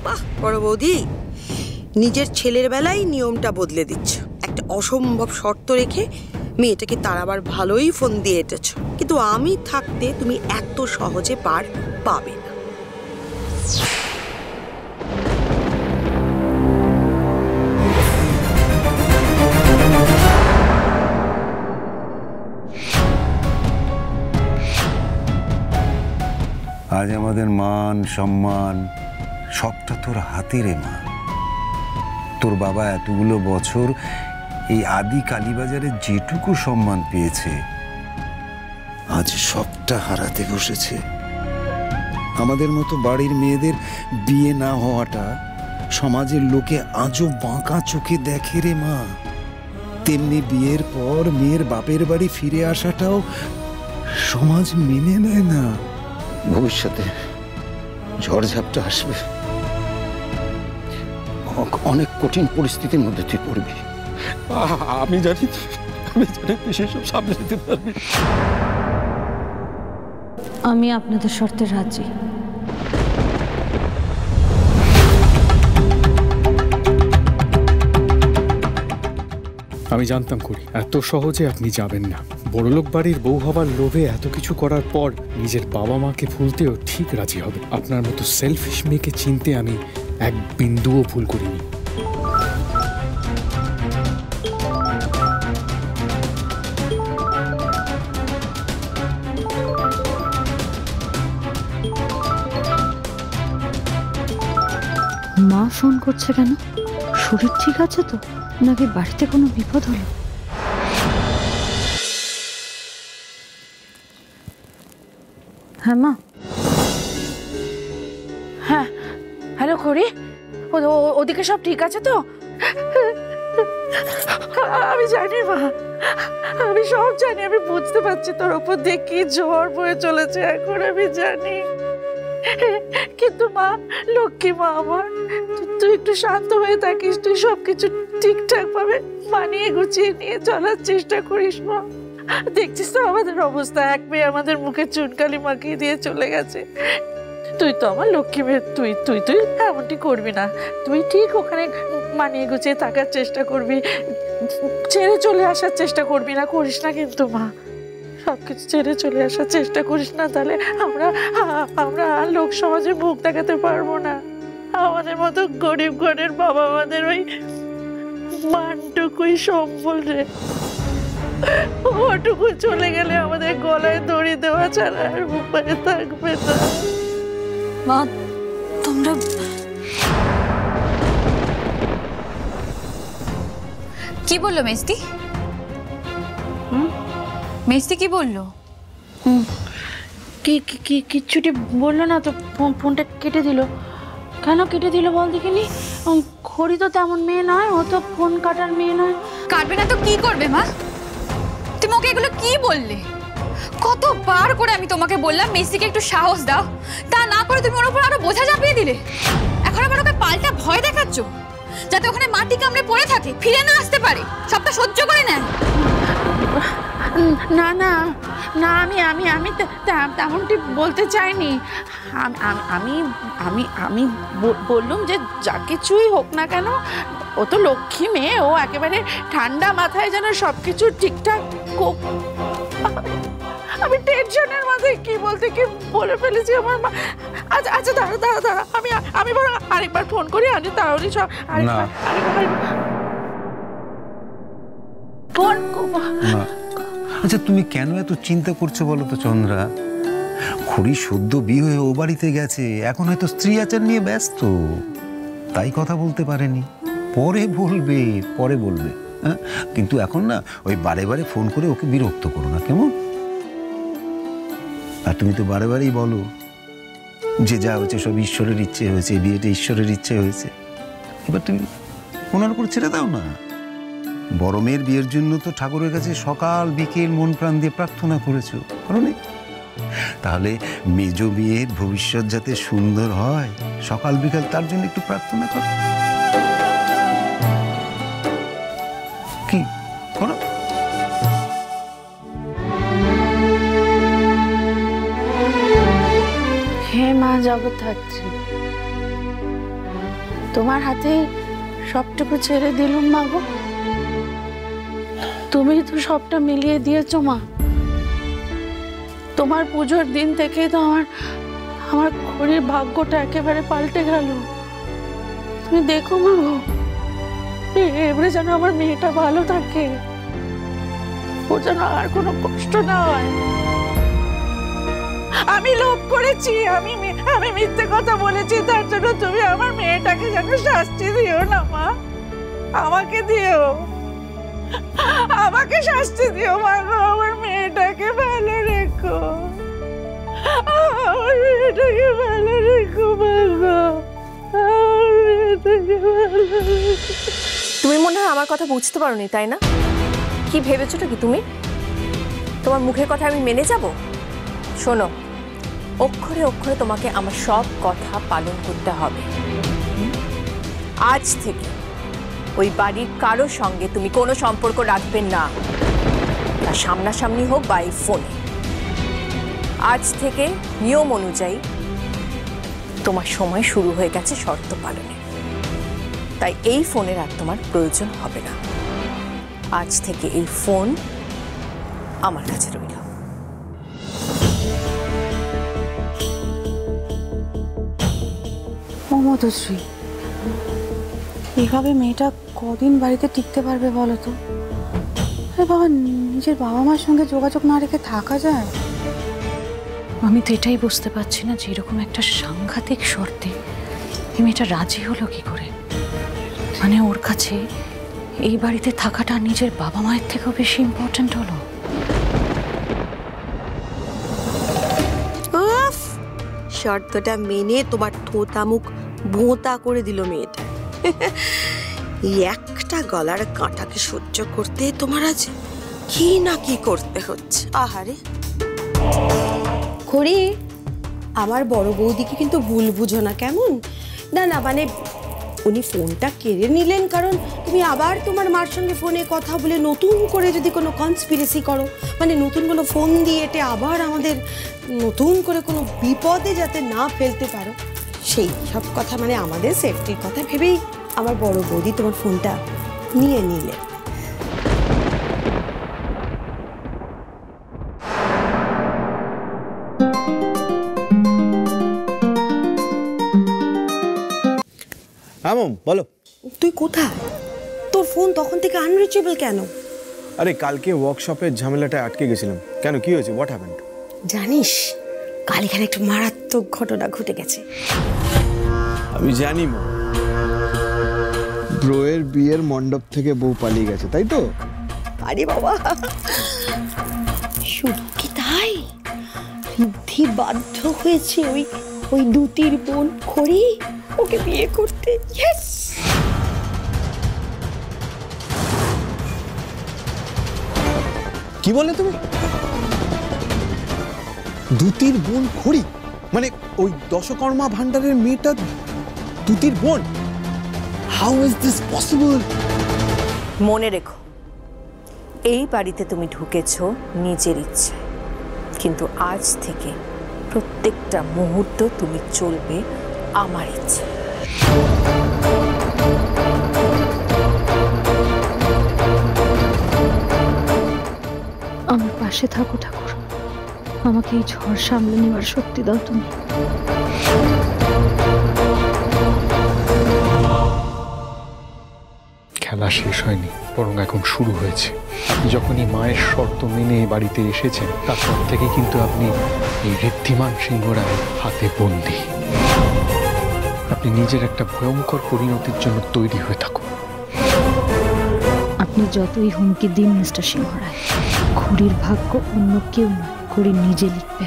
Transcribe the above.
বাহ বড় বৌদি, নিজের ছেলের বেলায় নিয়মটা বদলে দিচ্ছ। একটা অসম্ভব শর্ত রেখে মেয়েটাকে তাড়াবার ভালোই ফোন দিয়ে এটেছ, কিন্তু আমি থাকতে তুমি এত সহজে পার পাবে না। আজ আমাদের মান সম্মান সবটা তোর হাতে রে মা। তোর বাবা এতগুলো বছর এই আদি কালীবাজারে যেটুকু সম্মান পেয়েছে আজ সবটা হারাতে বসেছে। আমাদের মতো বাড়ির মেয়েদের বিয়ে না হওয়াটা সমাজের লোকে আজও বাঁকা চোখে দেখে রে মা। তেমনি বিয়ের পর মেয়ের বাপের বাড়ি ফিরে আসাটাও সমাজ মেনে নেয় না। ভবিষ্যতে ঝড়ঝাপটা আসবে, অনেক কঠিন পরিস্থিতির মধ্যে তুই পড়বি। আমি জানি তুই সেসব সামনে যেতে পারবি। আমি আপনাদের শর্তে রাজি। আমি জানতাম করি এত সহজে আপনি যাবেন না। বড়লোক বাড়ির বউ হবার লোভে এত কিছু করার পর নিজের বাবা মাকে ভুলতেও ঠিক রাজি হবে। আপনার মতো সেলফিশ মেয়েকে চিনতে আমি এক বিন্দুও ভুল করিনি। মা ফোন করছে কেন? শরীর ঠিক আছে তো, নাকি বাড়িতে কোনো বিপদ হলো? হ্যাঁ মা। হ্যাঁ হ্যালো খড়ি, ওদিকে সব ঠিক আছে তো? আমি জানি মা, আমি সব জানি, আমি বুঝতে পারছি তোর ওপর দিয়ে কি ঝড় বয়ে চলেছে এখন, আমি জানি। কিন্তু মা, লক্ষ্মী মা আমার, তুই একটু শান্ত হয়ে থাকিস, তুই সবকিছু ঠিকঠাক ভাবে মানিয়ে গুছিয়ে নিয়ে চলার চেষ্টা করিস মা। দেখছিস তো আমাদের অবস্থা, এক মেয়ে আমাদের মুখে চুনকালি মাখিয়ে দিয়ে চলে গেছে। তুই তো আমার লক্ষ্মী মেয়ে, তুই তুই তুই এমনটি করবি না। তুই ঠিক ওখানে মানিয়ে গুছিয়ে থাকার চেষ্টা করবি, ছেড়ে চলে আসার চেষ্টা করবি না, করিস না কিন্তু মা। সবকিছু ছেড়ে চলে আসার চেষ্টা করিস না, তাহলে আমরা আর লোক সমাজে মুখ দেখাতে পারবো না। আমাদের মতো গরিব ঘরের বাবা মাদের ওই মানটুকুই সম্বল রে, ওটুকু চলে গেলে আমাদের গলায় দড়ি দেওয়া ছাড়া আর উপায় থাকবে না। মা তোমরা কি বললো মেস্তি? মেস্তি কি বললো? কিচ্ছুটি বললো না তো, ফোনটা কেটে দিল। কেন কেটে দিল বল দেখিনি? খড়ি তো তেমন মেয়ে নয়, ও তো ফোন কাটার মেয়ে নয়। কাটবে না তো কি করবে মা? তুমি ওকে এগুলো কি বললে? কতবার করে আমি তোমাকে বললাম মেসিকে একটু সাহস দাও, তা না করে তুমি ওর উপর আরো বোঝা চাপিয়ে দিলে। এখন আবার ওকে পাল্টা ভয় দেখাচ্ছ যাতে ওখানে মাটি কামড়ে পড়ে থাকে, ফিরে না আসতে পারে, সবটা সহ্য করে নেয়। না না না, আমি আমি আমি তেমনটি বলতে চাইনি। আমি আমি আমি বললুম যে যা কিছুই হোক না কেন, ও তো লক্ষ্মী মেয়ে, ও একেবারে ঠান্ডা মাথায় যেন সবকিছু ঠিকঠাক। আমি টেনশনের মাথায় কি বলতে কি বলে ফেলেছি আমার মা। আচ্ছা আচ্ছা, দাঁড়া দাঁড়া দাঁড়া, আমি বরং আরেকবার ফোন করি, আমি তাহলে সব ফোন। আচ্ছা তুমি কেন এত চিন্তা করছো বলো তো চন্দ্রা? খড়ি সদ্য বিয়ে হয়ে ও বাড়িতে গেছে, এখন হয়তো স্ত্রী আচার নিয়ে ব্যস্ত, তাই কথা বলতে পারেনি। পরে বলবে, পরে বলবে। হ্যাঁ, কিন্তু এখন না ওই বারে বারে ফোন করে ওকে বিরক্ত করো না, কেমন? আর তুমি তো বারে বারেই বলো যে যা হয়েছে সব ঈশ্বরের ইচ্ছে হয়েছে, বিয়েটা ঈশ্বরের ইচ্ছে হয়েছে। এবার তুমি ওনার উপর ছেড়ে দাও না। বড় মেয়ের বিয়ের জন্য তো ঠাকুরের কাছে সকাল বিকেল মন প্রাণ দিয়ে প্রার্থনা করেছো, কারণে তাহলে মেজ মেয়ের ভবিষ্যৎ যাতে সুন্দর হয়, সকাল বিকাল তার জন্য একটু প্রার্থনা করো। কি করো? হে মা জগদ্ধাত্রী, তোমার হাতে সবটুকু ছেড়ে দিলুম মা গো। তুমি তো সবটা মিলিয়ে দিয়েছো মা। তোমার পুজোর দিন থেকে তো আমার ঘরের ভাগ্যটা একেবারে পাল্টে গেল। তুমি দেখো মা গো, এবারে যেন আমার মেয়েটা ভালো থাকে, ওর যেন আর কোনো কষ্ট না হয়। আমি লোভ করেছি, আমি মিথ্যে কথা বলেছি, তার জন্য তুমি আমার মেয়েটাকে যেন শাস্তি দিও না মা। আমাকে দিও, আমাকে শাস্তি দিও মা গো। আমার মেয়েটাকে ভালো রেখো, আমার মেয়েটাকে ভালো রেখো মা গো, আমার মেয়েটাকে ভালো রেখো। তুমি মনে হয় আমার কথা বুঝতে পারোনি, তাই না? কি ভেবেছোটা কি তুমি? তোমার মুখের কথা আমি মেনে যাব? শোনো, অক্ষরে অক্ষরে তোমাকে আমার সব কথা পালন করতে হবে। আজ থেকে ওই বাড়ির কারো সঙ্গে তুমি কোনো সম্পর্ক রাখবে না, তা সামনাসামনি হোক বা এই ফোনে। আজ থেকে নিয়ম অনুযায়ী তোমার সময় শুরু হয়ে গেছে শর্ত পালনে, তাই এই ফোনের আর তোমার প্রয়োজন হবে না। আজ থেকে এই ফোন আমার কাছে রইল। মধুশ্রী, এইভাবে মেয়েটা কদিন বাড়িতে টিকতে পারবে বলো তো? আরে বাবা, নিজের বাবা মার সঙ্গে যোগাযোগ না রেখে থাকা যায়? আমি তো এটাই বুঝতে পারছি না যে এরকম একটা সাংঘাতিক শর্তে এই মেয়েটা রাজি হলো কি করে। মানে ওর কাছে এই বাড়িতে থাকাটা নিজের বাবা মায়ের থেকেও বেশি ইম্পর্ট্যান্ট হলো। উফ, শর্তটা মেনে তোমার থোতা মুখ ভোঁতা করে দিল মেয়েটা। এই একটা গলার কাঁটাকে সহ্য করতে তোমার আজ কি না কি করতে হচ্ছে। আহারে খড়ি, আমার বড় বৌদিকে কিন্তু ভুল বুঝো না কেমন? না না, মানে উনি ফোনটা কেড়ে নিলেন কারণ তুমি আবার তোমার মার সঙ্গে ফোনে কথা বলে নতুন করে যদি কোনো কনস্পিরেসি করো, মানে নতুন কোনো ফোন দিয়ে এটা আবার আমাদের নতুন করে কোনো বিপদে যাতে না ফেলতে পারো, সেই সব কথা, মানে আমাদের সেফটির কথা ভেবেই আমার বড় বৌদি তোমার ফোনটা নিয়ে নিলে। মম বলো। তুই কোথায়? তোর ফোন তখন থেকে আনরিচেবল কেন? আরে কালকে ওয়ার্কশপের ঝামেলাটা আটকে গেছিলাম। কেন, কি হয়েছে? What happened? জানিস, কাল এখানে একটা মারাত্মক ঘটনা ঘটে গেছে। আমি জানি মম, ব্রোয়ের বিয়ের মণ্ডপ থেকে বউ পালিয়ে গেছে, তাই তো? আরে বাবা, শুধু কি তাই, ঋদ্ধি বাধ্য হয়েছে ওই দুতির বোন খড়ি ওকে বিয়ে করতে। ইয়েস! কি বলে তুমি? দুতির বোন খড়ি? মানে ওই দশকর্মা ভান্ডারের মেয়েটা দুতির বোন? How is this possible? মনে রেখো, এই বাড়িতে তুমি ঢুকেছো নিজের ইচ্ছে, কিন্তু আজ থেকে প্রত্যেকটা মুহূর্ত তুমি চলবে আমার ইচ্ছে। আমার পাশে থাকো ঠাকুর, আমাকে এই ঝড় সামলে নেওয়ার শক্তি দাও তুমি। খেলা শেষ হয়নি, বরং এখন শুরু হয়েছে। আপনি যখনই মায়ের শর্ত মেনে বাড়িতে এসেছেন, তারপর থেকে কিন্তু আপনি এই ঋদ্ধিমান সিংহ রায়ের হাতে বন্দী। আপনি নিজের একটা ভয়ঙ্কর পরিণতির জন্য তৈরি হয়ে থাকুন। আপনি যতই হুমকি দিন মিস্টার সিংহ রায়, খড়ির ভাগ্য অন্য কেউ নয়, খড়ি নিজে লিখবে।